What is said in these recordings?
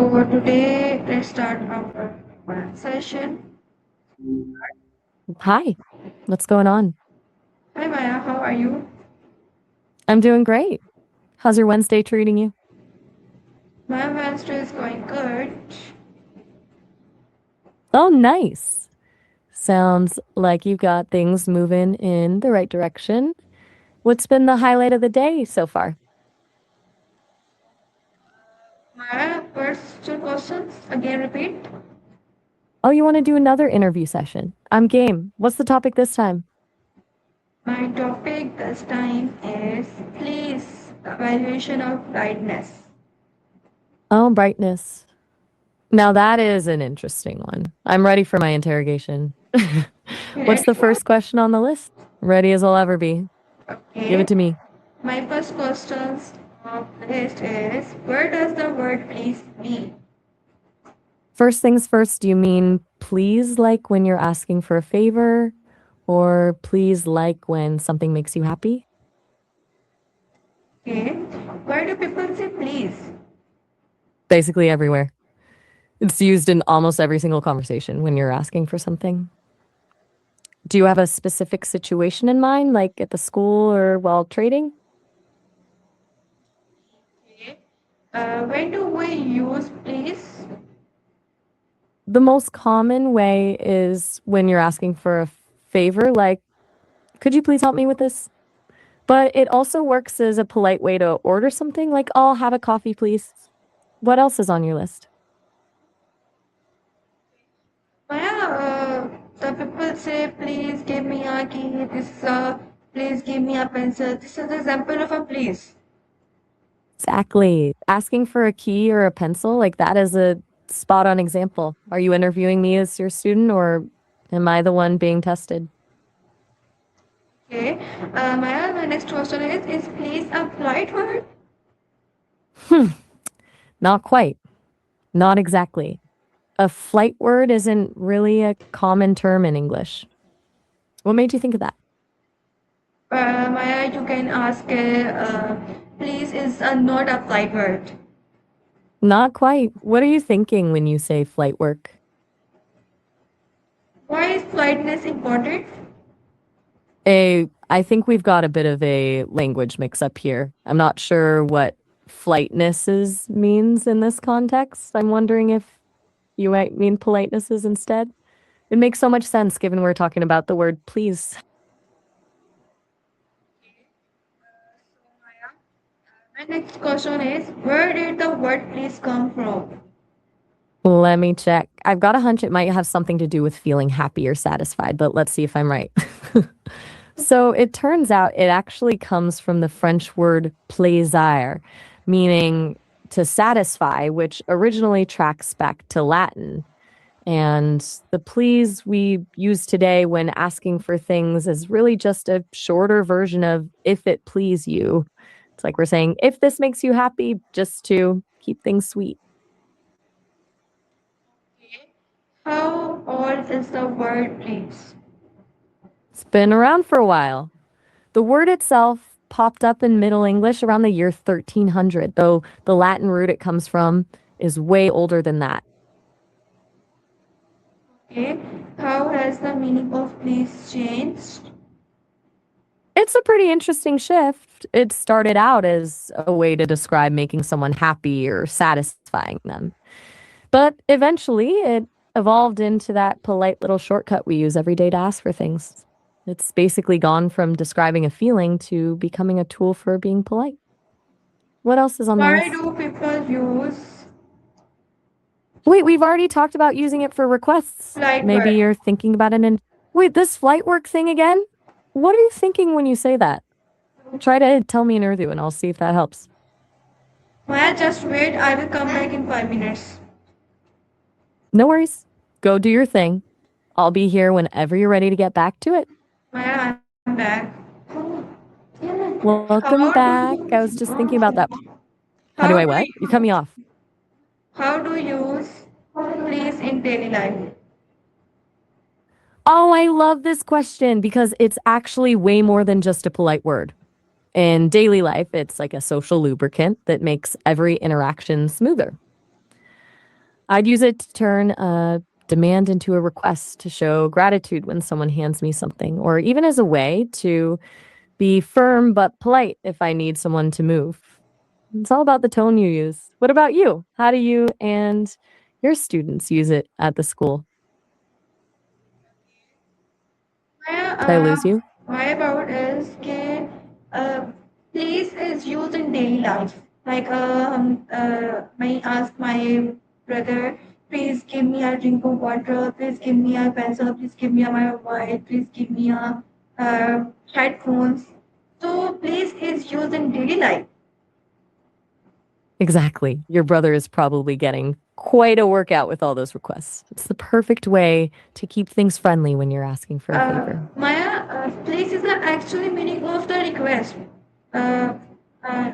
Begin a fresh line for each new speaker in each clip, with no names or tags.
So today let's start our session.
Hi, what's going on?
Hi Maya, how are you?
I'm doing great. How's your Wednesday treating you?
My Wednesday is going good.
Oh, nice. Sounds like you've got things moving in the right direction. What's been the highlight of the day so far?
Maya, what's your questions? Again, repeat.
Oh, you want to do another interview session? I'm game. What's the topic this time?
My topic this time is please evaluation of brightness.
Oh, brightness. Now that is an interesting one. I'm ready for my interrogation. What's the
Ready?
first question on the list? Ready as I'll ever be. Give
Okay.
it to me.
My first questions of the list is where does the word please mean?
First things first, do you mean please like when you're asking for a favor? Or please like when something makes you happy?
Okay. Why do people say please?
Basically everywhere. It's used in almost every single conversation when you're asking for something. Do you have a specific situation in mind, like at the school or while trading?
Okay. When do we use please?
The most common way is when you're asking for a favor, like, could you please help me with this? But it also works as a polite way to order something, like, I'll have a coffee, please. What else is on your list?
Maya, the people say, please give me a key, please give me a pencil. This is the example of a please.
Exactly. Asking for a key or a pencil, like that is a spot on example. Are you interviewing me as your student or am I the one being tested?
Okay. Maya, the next question is please a polite word?
Not quite. Not exactly. A flight word isn't really a common term in English. What made you think of that?
Maya, you can ask, please is not a polite word.
Not quite. What are you thinking when you say flight work?
Why is politeness important?
I think we've got a bit of a language mix up here. I'm not sure what means in this context. I'm wondering if you might mean politenesses instead. It makes so much sense given we're talking about the word please.
My next question is where did the word please come from?
Let me check. I've got a hunch it might have something to do with feeling happy or satisfied, but let's see if I'm right. So it turns out it actually comes from the French word plaisir, meaning to satisfy, which originally tracks back to Latin. And the please we use today when asking for things is really just a shorter version of if it please you. It's like we're saying, if this makes you happy, just to keep things sweet.
How old is the word please?
It's been around for a while. The word itself popped up in Middle English around the year 1300, though the Latin root it comes from is way older than that.
Okay. How has the meaning of please changed?
It's a pretty interesting shift. It started out as a way to describe making someone happy or satisfying them. But eventually it evolved into that polite little shortcut we use every day to ask for things. It's basically gone from describing a feeling to becoming a tool for being polite. What else is on the
Why
list?
do people use
Wait, we've already talked about using it for requests.
polite
Maybe
word?
you're thinking about it in. Wait, this flight work thing again? What are you thinking when you say that? Try to tell me in Urdu and I'll see if that helps.
Maya, just wait. I will come back in 5 minutes.
No worries. Go do your thing. I'll be here whenever you're ready to get back to it.
Maya, I'm back.
Welcome
How
back. I was just thinking about
do
that. How do I what? You cut me off.
how do you use please in daily life?
Oh, I love this question because it's actually way more than just a polite word. In daily life, it's like a social lubricant that makes every interaction smoother. I'd use it to turn a demand into a request to show gratitude when someone hands me something, or even as a way to be firm but polite if I need someone to move. It's all about the tone you use. What about you? How do you and your students use it at the school?
Maya,
Did I lose you?
my about is that please is used in daily life. Like I ask my brother, please give me a drink of water. Please give me a pencil. Please give me a my mobile. Please give me a headphones. So please is used in daily life.
Exactly. Your brother is probably getting quite a workout with all those requests. It's the perfect way to keep things friendly when you're asking for a favor.
Maya, please is the actually meaning of the request. Uh, uh,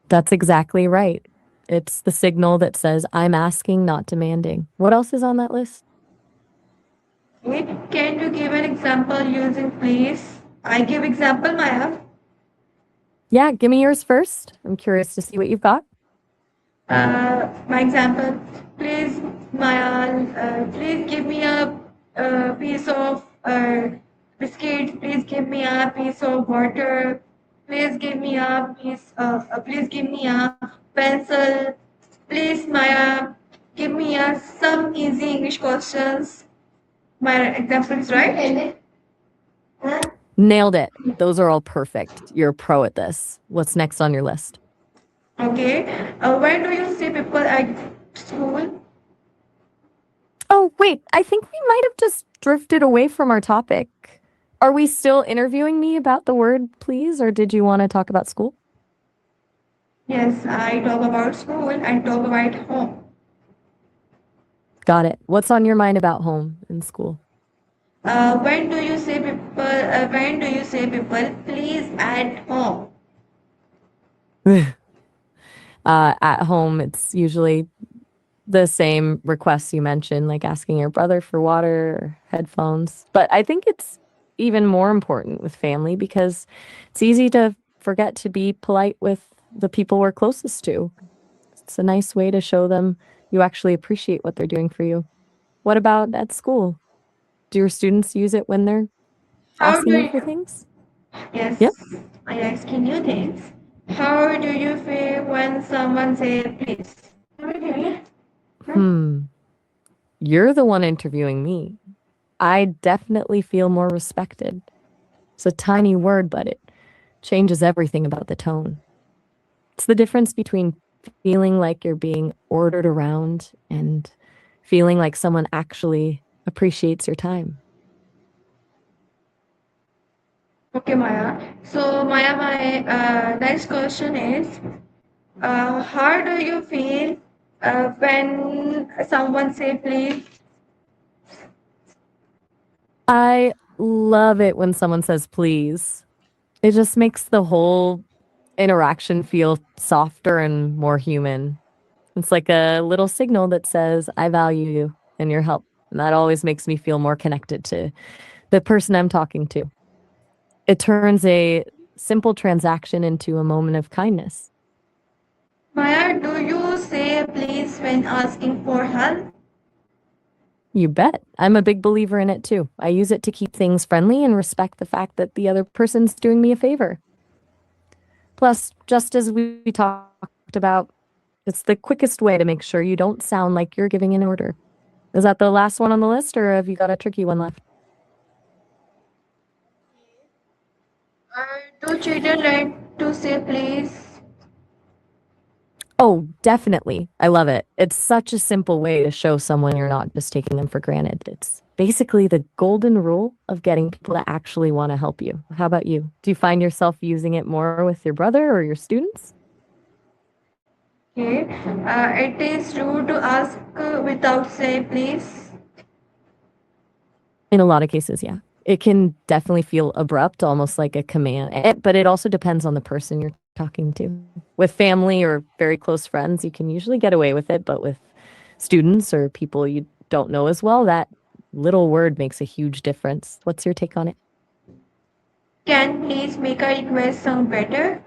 That's exactly right. It's the signal that says, I'm asking, not demanding. What else is on that list?
Can you give an example using please? I give example, Maya.
Yeah, give me yours first. I'm curious to see what you've got.
My example, please, Maya, please give me a piece of biscuit. Please give me a piece of water. Please give me a please give me a pencil. Please, Maya, give me some easy English questions. My example is right.
Nailed it. Those are all perfect. You're a pro at this. What's next on your list?
Okay. Where do you see people at school?
Oh, wait. I think we might have just drifted away from our topic. Are we still interviewing me about the word please, or did you want to talk about school?
Yes, I talk about school and talk about home.
Got it. What's on your mind about home and school?
When do you say people? When do you say people? Please at home.
At home, it's usually the same requests you mentioned, like asking your brother for water or headphones. But I think it's even more important with family because it's easy to forget to be polite with the people we're closest to. It's a nice way to show them you actually appreciate what they're doing for you. What about at school? Do your students use it when they're
How do
asking you for
you?
things? Yep.
Yes, I asking you things. How do you feel when someone say please?
Hmm. You're the one interviewing me. I definitely feel more respected. It's a tiny word, but it changes everything about the tone. It's the difference between feeling like you're being ordered around and feeling like someone actually appreciates your time.
Okay, Maya. So, Maya, my next question is, how do you feel when someone say please?
I love it when someone says please. It just makes the whole interaction feel softer and more human. It's like a little signal that says, I value you and your help. And that always makes me feel more connected to the person I'm talking to. It turns a simple transaction into a moment of kindness.
Maya, do you say please when asking for help?
You bet. I'm a big believer in it too. I use it to keep things friendly and respect the fact that the other person's doing me a favor. Plus, just as we talked about, it's the quickest way to make sure you don't sound like you're giving an order. Is that the last one on the list, or have you got a tricky one left?
Do children learn to say please?
Oh, definitely. I love it. It's such a simple way to show someone you're not just taking them for granted. It's basically the golden rule of getting people to actually want to help you. How about you? Do you find yourself using it more with your brother or your students?
Okay. It is rude to ask without say please.
In a lot of cases, yeah. It can definitely feel abrupt, almost like a command, but it also depends on the person you're talking to. With family or very close friends, you can usually get away with it, but with students or people you don't know as well, that little word makes a huge difference. What's your take on it?
Can please make a request sound better?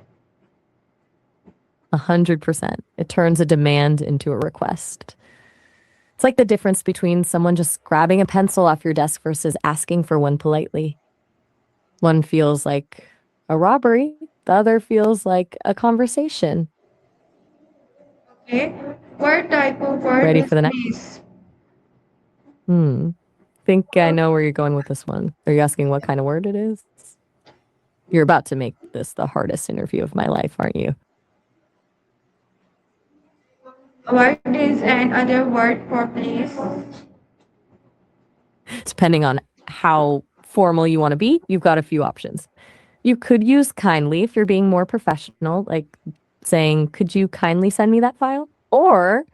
100%. It turns a demand into a request. It's like the difference between someone just grabbing a pencil off your desk versus asking for one politely. One feels like a robbery, the other feels like a conversation.
Okay. What type of word
Ready
is
for the next?
please?
Think I know where you're going with this one. Are you asking what kind of word it is? You're about to make this the hardest interview of my life, aren't you?
What is another word for please?
Depending on how formal you want to be, you've got a few options. You could use kindly if you're being more professional, like saying, could you kindly send me that file? Or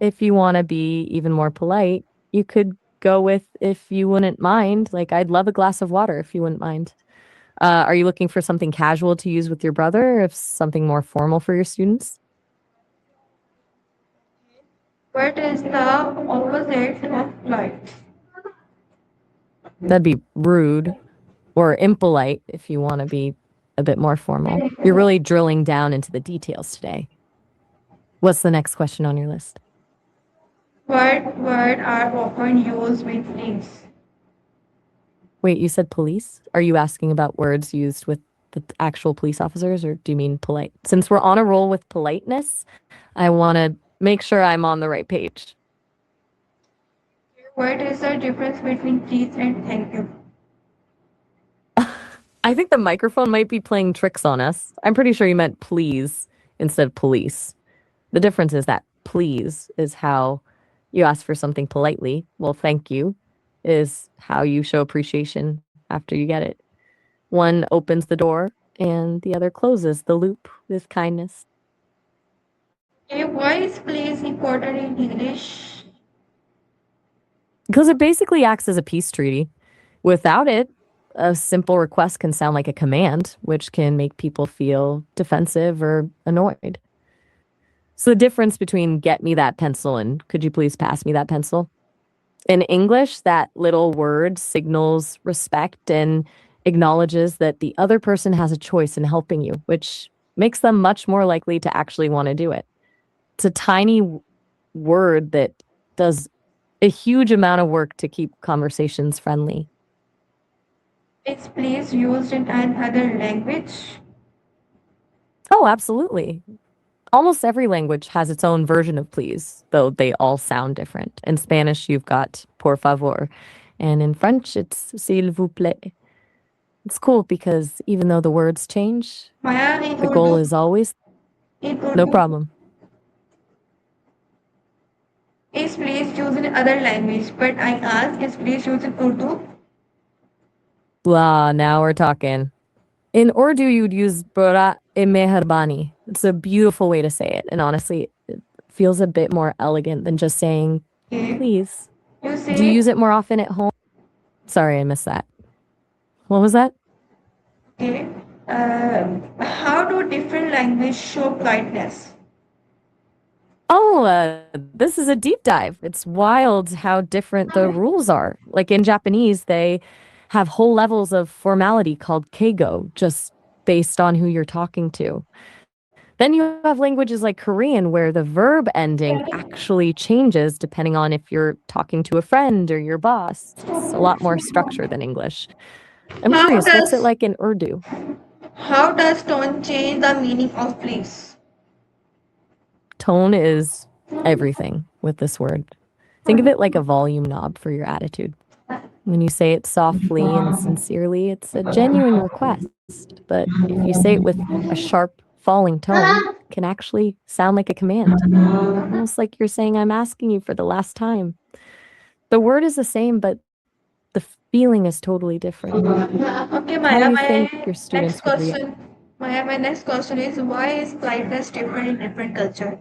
if you want to be even more polite, you could go with if you wouldn't mind, like I'd love a glass of water if you wouldn't mind. Are you looking for something casual to use with your brother or if something more formal for your students?
What is the opposite of polite?
That'd be rude or impolite if you want to be a bit more formal. You're really drilling down into the details today. What's the next question on your list?
What word are often used with please?
Wait, you said police? Are you asking about words used with the actual police officers or do you mean polite? Since we're on a roll with politeness, I want to make sure I'm on the right page.
What is the difference between please and thank you?
I think the microphone might be playing tricks on us. I'm pretty sure you meant please instead of police. The difference is that please is how you ask for something politely. Well, thank you is how you show appreciation after you get it. One opens the door and the other closes the loop with kindness.
Okay, why is please important in English?
Because it basically acts as a peace treaty. Without it, a simple request can sound like a command, which can make people feel defensive or annoyed. So the difference between get me that pencil and could you please pass me that pencil? In English, that little word signals respect and acknowledges that the other person has a choice in helping you, which makes them much more likely to actually want to do it. It's a tiny word that does a huge amount of work to keep conversations friendly.
Is please used in another language?
Oh, absolutely. Almost every language has its own version of please, though they all sound different. In Spanish, you've got por favor, and in French, it's s'il vous plaît. It's cool because even though the words change,
Maya, in
the goal
Urdu?
is always
In
no
Urdu?
problem.
Is please used in other language? But I ask, is please used in Urdu?
Blah, now we're talking. In Urdu, you'd use bora e meharbani. It's a beautiful way to say it, and honestly, it feels a bit more elegant than just saying
Okay.
please.
You
Do you
say,
use it more often at home? Sorry, I missed that. What was that?
okay. How do different languages show politeness?
Oh, this is a deep dive. It's wild how different the rules are. Like in Japanese, they have whole levels of formality called keigo, just based on who you're talking to. Then you have languages like Korean where the verb ending actually changes depending on if you're talking to a friend or your boss. It's a lot more structure than English. I'm
How
curious, what's it
does
like in Urdu?
how does tone change the meaning of please?
Tone is everything with this word. Think of it like a volume knob for your attitude. When you say it softly and sincerely, it's a genuine request. But if you say it with a sharp, falling tone, it can actually sound like a command. Almost like you're saying, I'm asking you for the last time. The word is the same, but the feeling is totally different.
Okay,
How do
Maya,
you
my
think your
next
students would react?
question. Maya, my next question is why is politeness different in different culture?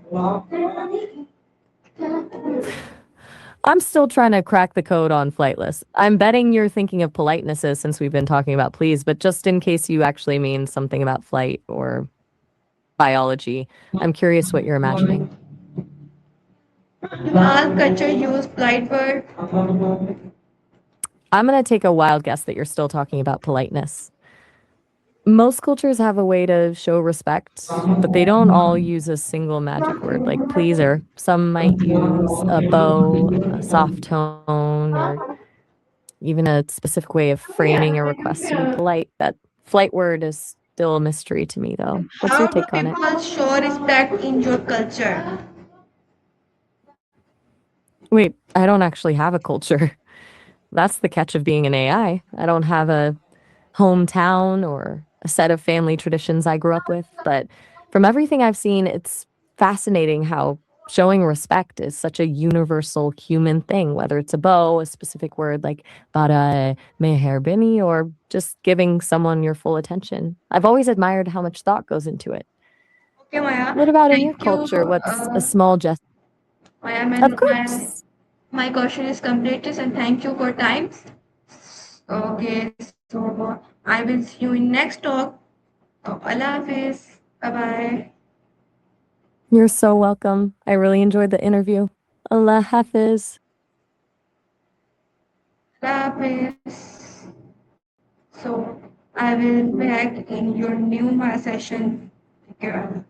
I'm still trying to crack the code on flightless. I'm betting you're thinking of politenesses since we've been talking about please, but just in case you actually mean something about flight or biology, I'm curious what you're imagining.
All culture use polite word.
I'm going to take a wild guess that you're still talking about politeness. Most cultures have a way to show respect, but they don't all use a single magic word like pleaser. Some might use a bow, a soft tone, or even a specific way of framing a request to be polite. That flight word is still a mystery to me, though. What's your
How do
take on it?
people show respect in your culture?
Wait, I don't actually have a culture. That's the catch of being an AI. I don't have a hometown or a set of family traditions I grew up with, but from everything I've seen, it's fascinating how showing respect is such a universal human thing, whether it's a bow, a specific word like bara meherbini, or just giving someone your full attention. I've always admired how much thought goes into it.
Okay, Maya.
What about in your
Thank you.
culture? What's a small gesture?
Maya,
Of
my
course.
my question is completed, and thank you for time. Okay, so I will see you in next talk. Allah Hafiz. Bye bye.
You're so welcome. I really enjoyed the interview. Allah Hafiz.
Allah Hafiz. So I will back in your new session. Take care.